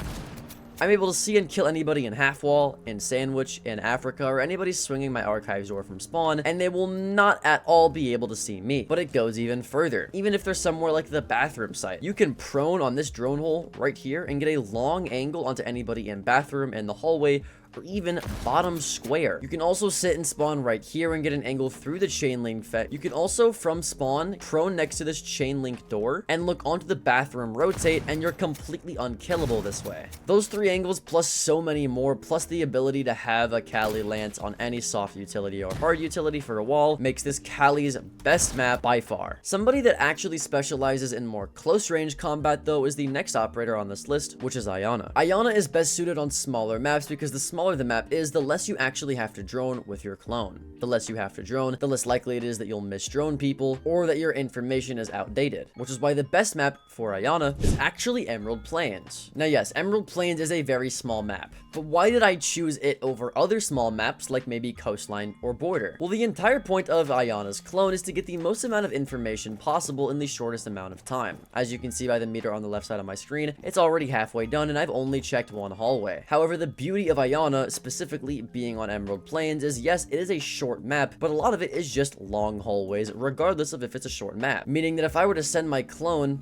I'm able to see and kill anybody in half wall, in sandwich, in Africa, or anybody swinging my archives door from spawn, and they will not at all be able to see me. But it goes even further. Even if they're somewhere like the bathroom site, you can prone on this drone hole right here and get a long angle onto anybody in bathroom, in the hallway, or even bottom square. You can also sit and spawn right here and get an angle through the chain link fence. You can also, from spawn, prone next to this chain link door and look onto the bathroom rotate, and you're completely unkillable this way. Those 3 angles plus so many more, plus the ability to have a Cali lance on any soft utility or hard utility for a wall, makes this Cali's best map by far. Somebody that actually specializes in more close range combat though is the next operator on this list, which is Iana. Iana is best suited on smaller maps because the smaller the map is, the less you actually have to drone with your clone. The less you have to drone, the less likely it is that you'll misdrone people or that your information is outdated, which is why the best map for Iana is actually Emerald Plains. Now yes, Emerald Plains is a very small map, but why did I choose it over other small maps like maybe Coastline or Border? Well, the entire point of Iana's clone is to get the most amount of information possible in the shortest amount of time. As you can see by the meter on the left side of my screen, it's already halfway done and I've only checked 1 hallway. However, the beauty of Iana, specifically being on Emerald Plains, is yes, it is a short map, but a lot of it is just long hallways, regardless of if it's a short map. Meaning that if I were to send my clone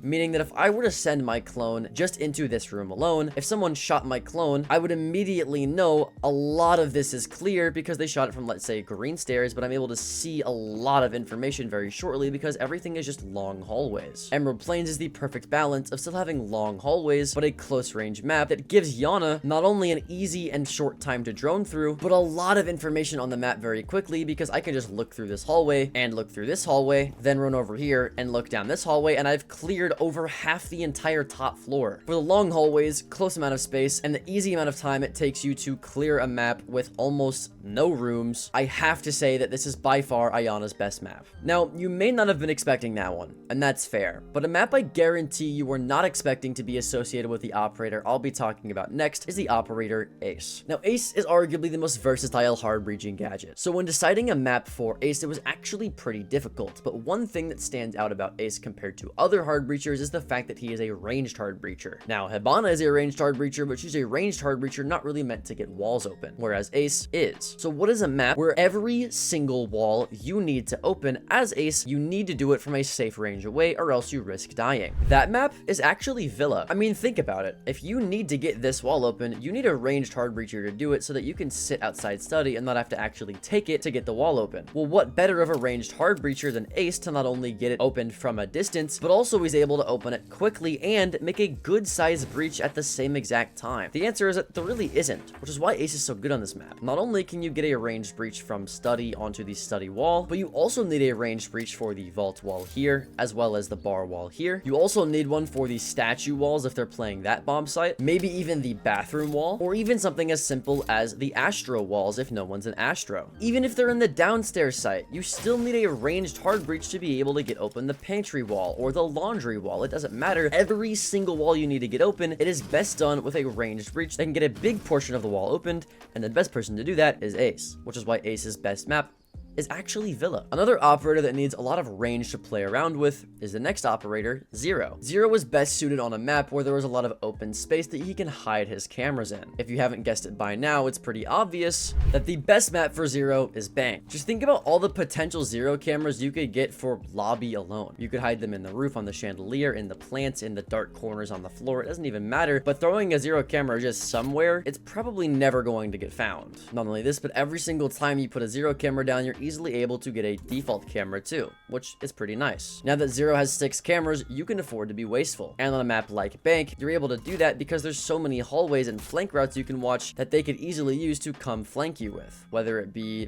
just into this room alone, if someone shot my clone, I would immediately know a lot of this is clear because they shot it from, let's say, green stairs, but I'm able to see a lot of information very shortly because everything is just long hallways. Emerald Plains is the perfect balance of still having long hallways, but a close range map that gives Yana not only an easy and short time to drone through, but a lot of information on the map very quickly because I can just look through this hallway and look through this hallway, then run over here and look down this hallway, and I've cleared over half the entire top floor. For the long hallways, close amount of space, and the easy amount of time it takes you to clear a map with almost no rooms, I have to say that this is by far Ayana's best map. Now, you may not have been expecting that one, and that's fair, but a map I guarantee you were not expecting to be associated with the operator I'll be talking about next is the operator Ace. Now, Ace is arguably the most versatile hard breaching gadget, so when deciding a map for Ace, it was actually pretty difficult, but one thing that stands out about Ace compared to other hard breachers is the fact that he is a ranged hard breacher. Now, Hibana is a ranged hard breacher, but she's a ranged hard breacher not really meant to get walls open, whereas Ace is. So what is a map where every single wall you need to open as Ace, you need to do it from a safe range away or else you risk dying? That map is actually Villa. I mean, think about it. If you need to get this wall open, you need a ranged hard breacher to do it so that you can sit outside study and not have to actually take it to get the wall open. Well, what better of a ranged hard breacher than Ace to not only get it opened from a distance, but also is able to open it quickly and make a good sized breach at the same exact time? The answer is that there really isn't, which is why Ace is so good on this map. Not only can you get a ranged breach from study onto the study wall, but you also need a ranged breach for the vault wall here, as well as the bar wall here. You also need one for the statue walls if they're playing that bomb site, maybe even the bathroom wall, or even something as simple as the Astro walls if no one's an Astro. Even if they're in the downstairs site, you still need a ranged hard breach to be able to get open the pantry wall or the laundry wall. It doesn't matter. Every single wall you need to get open, it is best done with a ranged breach that can get a big portion of the wall opened, and the best person to do that is Ace, which is why Ace's best map is actually Villa. Another operator that needs a lot of range to play around with is the next operator, Zero. Zero is best suited on a map where there is a lot of open space that he can hide his cameras in. If you haven't guessed it by now, it's pretty obvious that the best map for Zero is Bank. Just think about all the potential Zero cameras you could get for lobby alone. You could hide them in the roof, on the chandelier, in the plants, in the dark corners on the floor. It doesn't even matter, but throwing a Zero camera just somewhere, it's probably never going to get found. Not only this, but every single time you put a Zero camera down, you're easily able to get a default camera too, which is pretty nice. Now that Zero has 6 cameras, you can afford to be wasteful. And on a map like Bank, you're able to do that because there's so many hallways and flank routes you can watch that they could easily use to come flank you with, whether it be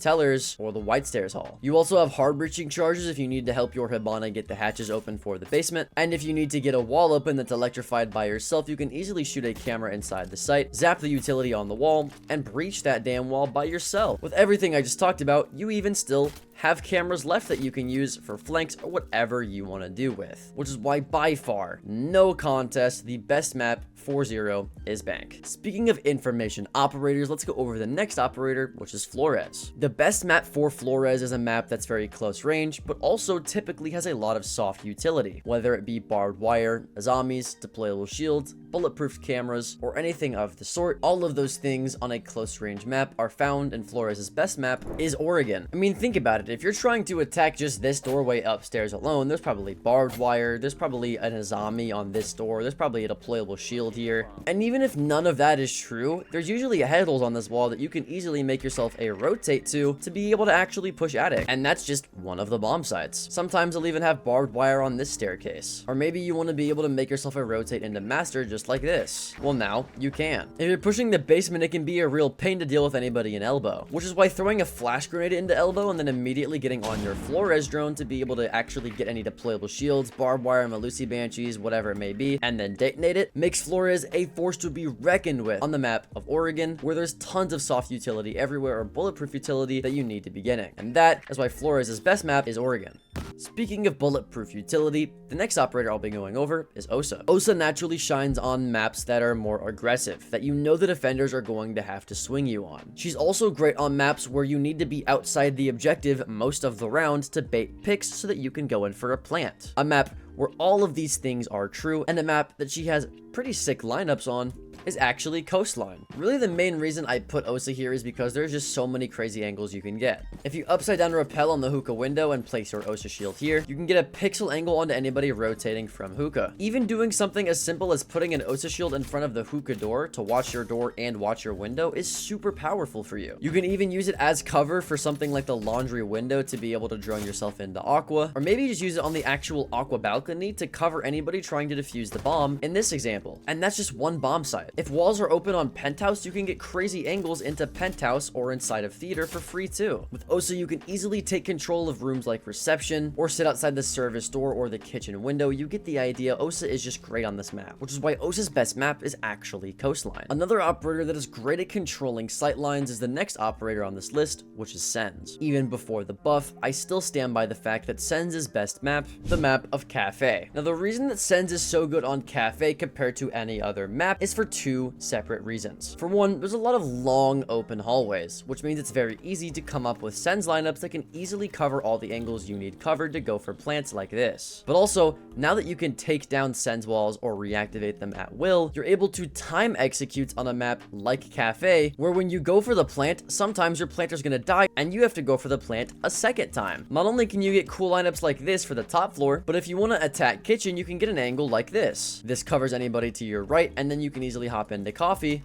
Tellers or the White Stairs Hall. You also have hard breaching charges if you need to help your Hibana get the hatches open for the basement, and if you need to get a wall open that's electrified by yourself, you can easily shoot a camera inside the site, zap the utility on the wall, and breach that damn wall by yourself. With everything I just talked about, you even still have cameras left that you can use for flanks or whatever you want to do with, which is why by far, no contest, the best map for Zero is Bank. Speaking of information operators, let's go over the next operator, which is Flores. The best map for Flores is a map that's very close range, but also typically has a lot of soft utility, whether it be barbed wire, zombies, deployable shields, bulletproof cameras, or anything of the sort. All of those things on a close range map are found in Flores' best map is Oregon. I mean, think about about it. If you're trying to attack just this doorway upstairs alone, there's probably barbed wire, there's probably an Azami on this door, there's probably a deployable shield here. And even if none of that is true, there's usually headholes on this wall that you can easily make yourself a rotate to be able to actually push attic. And that's just one of the bomb sites. Sometimes they'll even have barbed wire on this staircase. Or maybe you want to be able to make yourself a rotate into master just like this. Well, now you can. If you're pushing the basement, it can be a real pain to deal with anybody in elbow, which is why throwing a flash grenade into elbow and then immediately getting on your Flores drone to be able to actually get any deployable shields, barbed wire, Malusi banshees, whatever it may be, and then detonate it makes Flores a force to be reckoned with on the map of Oregon, where there's tons of soft utility everywhere or bulletproof utility that you need to be getting. And that is why Flores' best map is Oregon. Speaking of bulletproof utility, the next operator I'll be going over is Osa. Osa naturally shines on maps that are more aggressive, that you know the defenders are going to have to swing you on. She's also great on maps where you need to be outside the objective most of the round to bait picks so that you can go in for a plant. A map where all of these things are true, and a map that she has pretty sick lineups on is actually Coastline. Really, the main reason I put Osa here is because there's just so many crazy angles you can get. If you upside down rappel on the hookah window and place your Osa shield here, you can get a pixel angle onto anybody rotating from hookah. Even doing something as simple as putting an Osa shield in front of the hookah door to watch your door and watch your window is super powerful for you. You can even use it as cover for something like the laundry window to be able to drone yourself into Aqua, or maybe just use it on the actual Aqua balcony to cover anybody trying to defuse the bomb in this example. And that's just one bomb site. If walls are open on Penthouse, you can get crazy angles into Penthouse or inside of Theater for free too. With Osa, you can easily take control of rooms like reception or sit outside the service door or the kitchen window. You get the idea. Osa is just great on this map, which is why Osa's best map is actually Coastline. Another operator that is great at controlling sightlines is the next operator on this list, which is Sens. Even before the buff, I still stand by the fact that Sens' best map, the map of Cafe. Now, the reason that Sens is so good on Cafe compared to any other map is for two separate reasons. For one, there's a lot of long open hallways, which means it's very easy to come up with Sens lineups that can easily cover all the angles you need covered to go for plants like this. But also, now that you can take down Sens walls or reactivate them at will, you're able to time execute on a map like Cafe, where when you go for the plant, sometimes your planter's gonna die and you have to go for the plant a second time. Not only can you get cool lineups like this for the top floor, but if you want to attack kitchen, you can get an angle like this. This covers anybody to your right, and then you can easily hop into coffee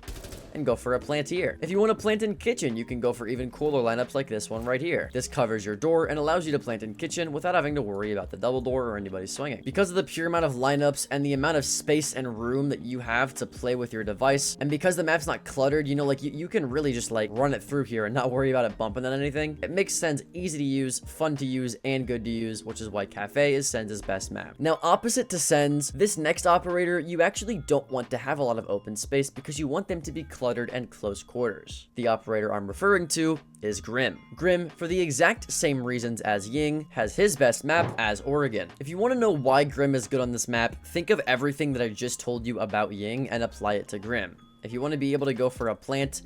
and go for a plant here. If you want to plant in kitchen, you can go for even cooler lineups like this one right here. This covers your door and allows you to plant in kitchen without having to worry about the double door or anybody swinging. Because of the pure amount of lineups and the amount of space and room that you have to play with your device, and because the map's not cluttered, you know, like you can really just like run it through here and not worry about it bumping on anything. It makes Sens easy to use, fun to use, and good to use, which is why Cafe is Sens' best map. Now, opposite to Sens, this next operator, you actually don't want to have a lot of open space because you want them to be cluttered and close quarters. The operator I'm referring to is Grim. Grim, for the exact same reasons as Ying, has his best map as Oregon. If you want to know why Grim is good on this map, think of everything that I just told you about Ying and apply it to Grim. If you want to be able to go for a plant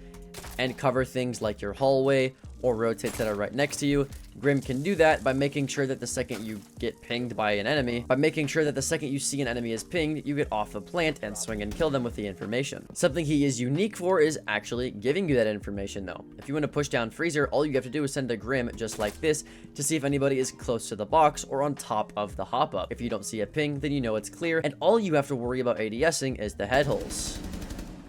and cover things like your hallway or rotates that are right next to you, Grim can do that by making sure that the second you get pinged by an enemy, by making sure that the second you see an enemy is pinged, you get off the plant and swing and kill them with the information. Something he is unique for is actually giving you that information though. If you want to push down Freezer, all you have to do is send a Grim just like this to see if anybody is close to the box or on top of the hop up. If you don't see a ping, then you know it's clear, and all you have to worry about ADSing is the head holes.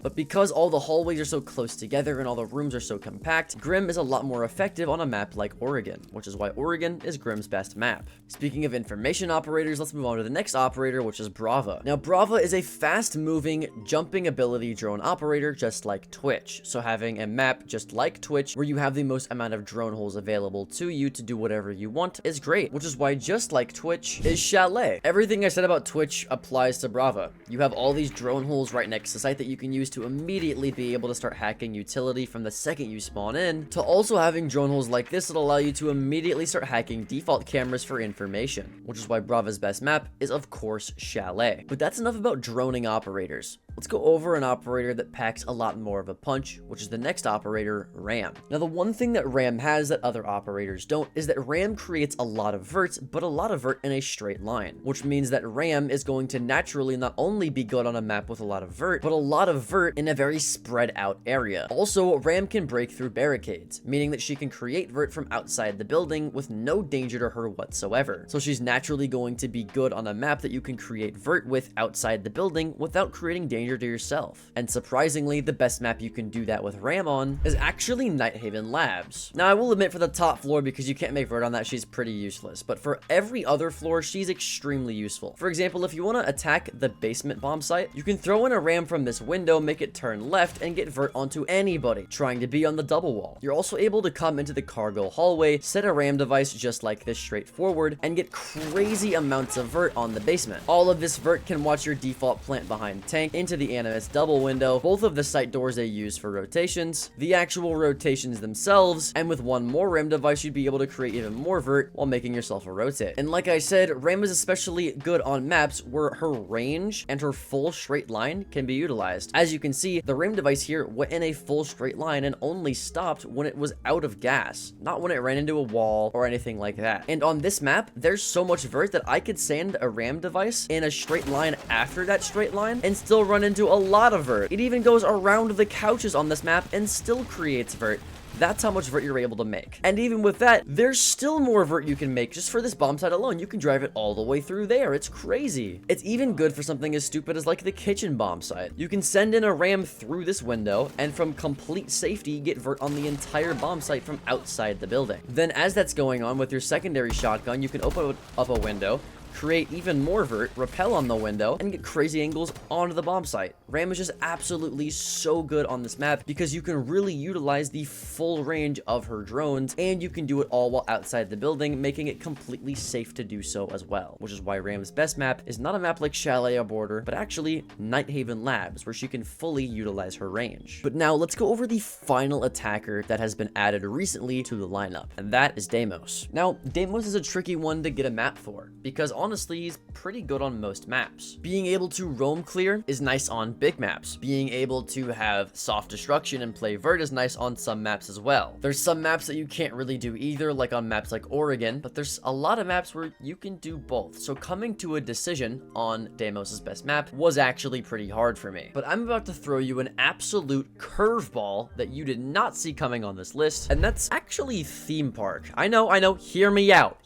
But because all the hallways are so close together and all the rooms are so compact, Grim is a lot more effective on a map like Oregon, which is why Oregon is Grim's best map. Speaking of information operators, let's move on to the next operator, which is Brava. Now, Brava is a fast-moving, jumping ability drone operator just like Twitch. So having a map just like Twitch, where you have the most amount of drone holes available to you to do whatever you want, is great, which is why just like Twitch is Chalet. Everything I said about Twitch applies to Brava. You have all these drone holes right next to the site that you can use to immediately be able to start hacking utility from the second you spawn in, to also having drone holes like this that allow you to immediately start hacking default cameras for information, which is why Brava's best map is of course Chalet. But that's enough about droning operators. let's go over an operator that packs a lot more of a punch, which is the next operator, Ram. Now, the one thing that Ram has that other operators don't is that Ram creates a lot of verts, but a lot of vert in a straight line, which means that Ram is going to naturally not only be good on a map with a lot of vert, but a lot of vert in a very spread out area. Also, Ram can break through barricades, meaning that she can create vert from outside the building with no danger to her whatsoever. So she's naturally going to be good on a map that you can create vert with outside the building without creating danger to yourself. And surprisingly, the best map you can do that with Ram on is actually Nighthaven Labs. Now, I will admit for the top floor, because you can't make vert on that, she's pretty useless, but for every other floor, she's extremely useful. For example, if you want to attack the basement bomb site, you can throw in a Ram from this window, make it turn left, and get vert onto anybody trying to be on the double wall. You're also able to come into the cargo hallway, set a Ram device just like this straightforward, and get crazy amounts of vert on the basement. All of this vert can watch your default plant behind tank into the animus double window, both of the site doors they use for rotations, the actual rotations themselves, and with one more Ram device, you'd be able to create even more vert while making yourself a rotate. And like I said, Ram is especially good on maps where her range and her full straight line can be utilized. As you can see, the Ram device here went in a full straight line and only stopped when it was out of gas, not when it ran into a wall or anything like that. And on this map, there's so much vert that I could sand a Ram device in a straight line after that straight line and still run into a lot of vert. It even goes around the couches on this map and still creates vert. That's how much vert you're able to make. And even with that, there's still more vert you can make just for this bomb site alone. You can drive it all the way through there. It's crazy. It's even good for something as stupid as like the kitchen bomb site. You can send in a Ram through this window and from complete safety get vert on the entire bomb site from outside the building. Then as that's going on with your secondary shotgun, you can open up a window, create even more vert, rappel on the window, and get crazy angles onto the bomb site. Ram is just absolutely so good on this map because you can really utilize the full range of her drones, and you can do it all while outside the building, making it completely safe to do so as well, which is why Ram's best map is not a map like Chalet or Border, but actually Nighthaven Labs, where she can fully utilize her range. But now let's go over the final attacker that has been added recently to the lineup, and that is Deimos. Now, Deimos is a tricky one to get a map for, because honestly, he's pretty good on most maps. Being able to roam clear is nice on big maps. Being able to have soft destruction and play vert is nice on some maps as well. There's some maps that you can't really do either, like on maps like Oregon, but there's a lot of maps where you can do both. So coming to a decision on Deimos' best map was actually pretty hard for me. But I'm about to throw you an absolute curveball that you did not see coming on this list, and that's actually Theme Park. I know, hear me out.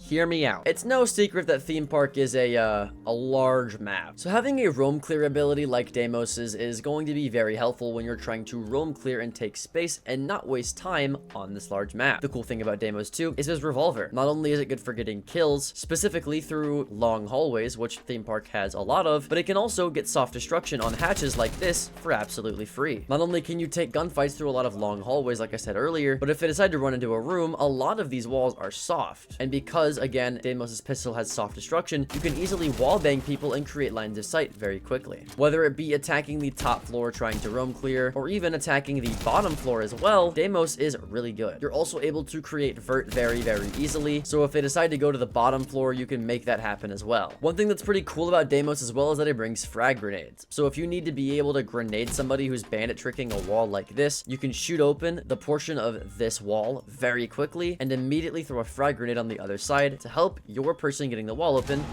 It's no secret that Theme Park is a large map. So having a roam clear ability like Deimos's is going to be very helpful when you're trying to roam clear and take space and not waste time on this large map. The cool thing about Deimos too is his revolver. Not only is it good for getting kills, specifically through long hallways, which Theme Park has a lot of, but it can also get soft destruction on hatches like this for absolutely free. Not only can you take gunfights through a lot of long hallways like I said earlier, but if they decide to run into a room, a lot of these walls are soft. And because, again, Deimos' pistol has soft destruction, you can easily wallbang people and create lines of sight very quickly. Whether it be attacking the top floor trying to roam clear, or even attacking the bottom floor as well, Deimos is really good. You're also able to create vert very easily, so if they decide to go to the bottom floor, you can make that happen as well. One thing that's pretty cool about Deimos as well is that it brings frag grenades. So if you need to be able to grenade somebody who's bandit tricking a wall like this, you can shoot open the portion of this wall very quickly and immediately throw a frag grenade on the other side to help your person getting the wall open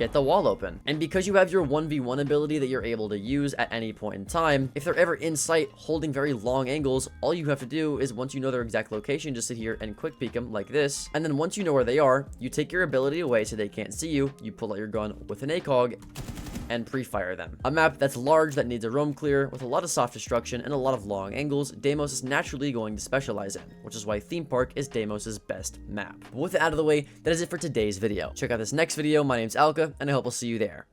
get the wall open. And because you have your 1v1 ability that you're able to use at any point in time, if they're ever in sight holding very long angles, all you have to do is, once you know their exact location, just sit here and quick peek them like this. And then once you know where they are, you take your ability away so they can't see you, you pull out your gun with an ACOG, and pre-fire them. A map that's large, that needs a roam clear, with a lot of soft destruction and a lot of long angles, Deimos is naturally going to specialize in, which is why Theme Park is Deimos' best map. But with it out of the way, that is it for today's video. Check out this next video. My name's Alka, and I hope I'll see you there.